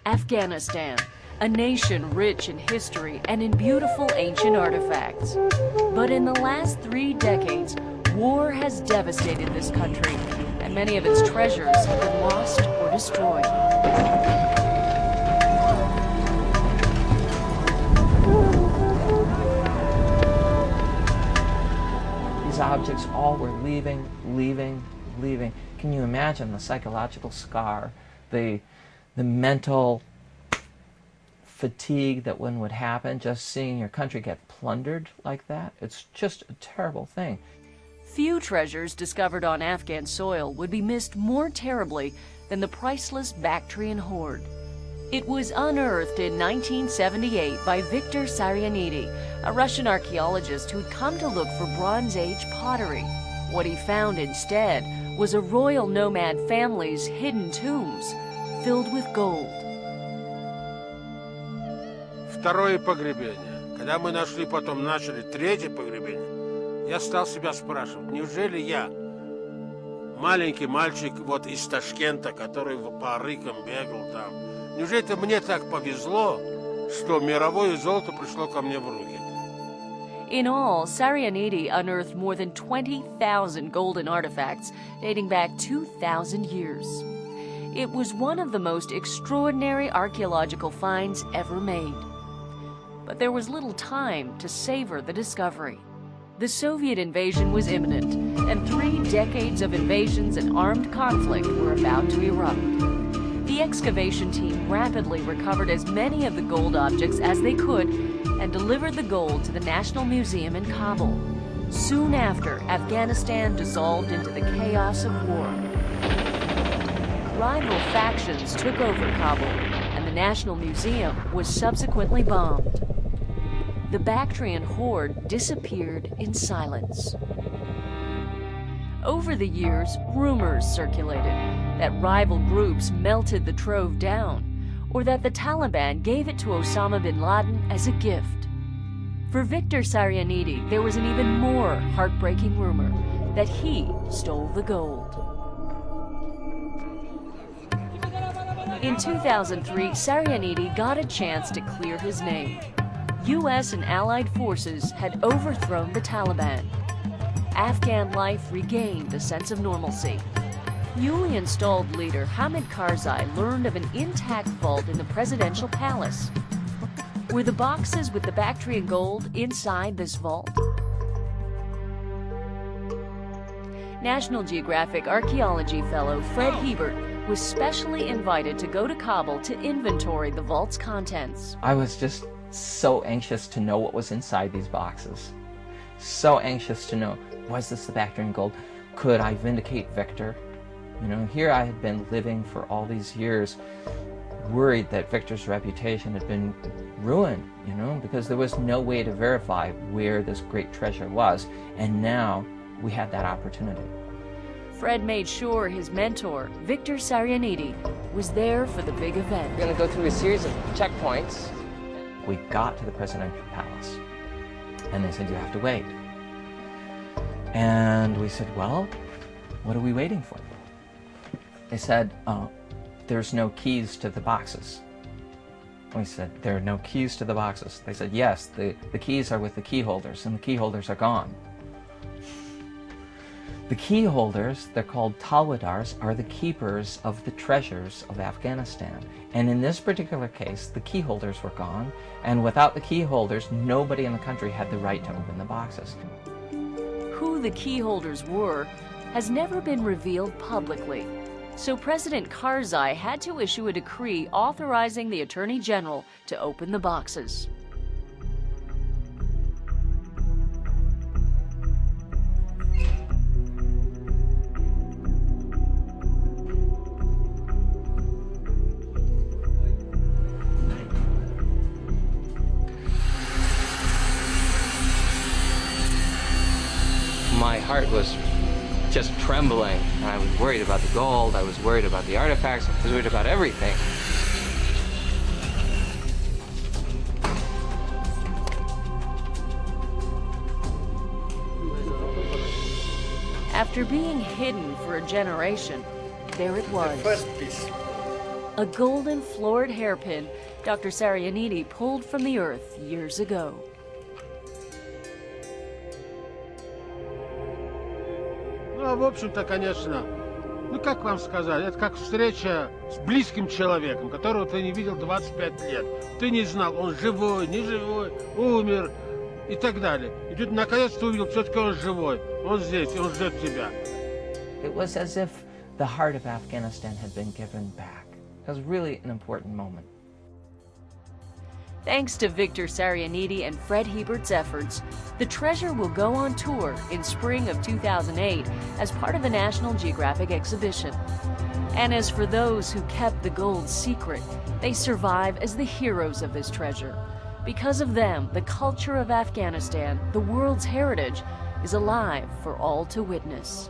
Afghanistan, a nation rich in history and in beautiful ancient artifacts. But in the last 3 decades, war has devastated this country, and many of its treasures have been lost or destroyed. These objects all were leaving. Can you imagine the psychological scar, the mental fatigue that one would happen just seeing your country get plundered like that? It's just a terrible thing. Few treasures discovered on Afghan soil would be missed more terribly than the priceless Bactrian hoard. It was unearthed in 1978 by Viktor Saryanidi, a Russian archaeologist who had come to look for Bronze Age pottery. What he found instead was a royal nomad family's hidden tombs filled with gold. Второе погребение. Когда мы нашли, потом начали третье погребение, я стал себя спрашивать, неужели я, маленький мальчик вот из Ташкента, который по рыкам бегал там, неужели это мне так повезло, что мировое золото пришло ко мне в руки? In all, Saryanidi unearthed more than 20,000 golden artifacts dating back 2,000 years. It was one of the most extraordinary archaeological finds ever made. But there was little time to savor the discovery. The Soviet invasion was imminent, and 3 decades of invasions and armed conflict were about to erupt. The excavation team rapidly recovered as many of the gold objects as they could and delivered the gold to the National Museum in Kabul. Soon after, Afghanistan dissolved into the chaos of war. Rival factions took over Kabul, and the National Museum was subsequently bombed. The Bactrian hoard disappeared in silence. Over the years, rumors circulated that rival groups melted the trove down, or that the Taliban gave it to Osama bin Laden as a gift. For Viktor Saryanidi, there was an even more heartbreaking rumor that he stole the gold. In 2003, Saryanidi got a chance to clear his name. U.S. and allied forces had overthrown the Taliban. Afghan life regained a sense of normalcy. Newly installed leader Hamid Karzai learned of an intact vault in the presidential palace. Were the boxes with the Bactrian gold inside this vault? National Geographic archaeology fellow Fred Hebert was specially invited to go to Kabul to inventory the vault's contents. I was just so anxious to know what was inside these boxes. So anxious to know, was this the Bactrian gold? Could I vindicate Victor? You know, here I had been living for all these years, worried that Victor's reputation had been ruined, you know, because there was no way to verify where this great treasure was, and now we had that opportunity. Fred made sure his mentor, Viktor Saryanidi, was there for the big event. We're going to go through a series of checkpoints. We got to the presidential palace, and they said, you have to wait. And we said, well, what are we waiting for? They said, there's no keys to the boxes. We said, there are no keys to the boxes. They said, yes, the keys are with the key holders, and the key holders are gone. The key holders, they're called talwadars, are the keepers of the treasures of Afghanistan. And in this particular case, the key holders were gone, and without the key holders, nobody in the country had the right to open the boxes. Who the key holders were has never been revealed publicly. So President Karzai had to issue a decree authorizing the Attorney General to open the boxes. My heart was just trembling, and I was worried about the gold, I was worried about the artifacts, I was worried about everything. After being hidden for a generation, there it was. The first piece. a golden florid hairpin Dr. Sarianidi pulled from the earth years ago. Ну, а в общем-то, конечно, ну как вам сказать, это как встреча с близким человеком, которого ты не видел 25 лет. Ты не знал, он живой, не живой, умер и так далее. И тут наконец-то увидел, все-таки он живой, он здесь, он ждет тебя. It was as if the heart of Afghanistan had been given back. It was really an important moment. Thanks to Victor Sarianidi and Fred Hebert's efforts, the treasure will go on tour in spring of 2008 as part of the National Geographic exhibition. And as for those who kept the gold secret, they survive as the heroes of this treasure. Because of them, the culture of Afghanistan, the world's heritage, is alive for all to witness.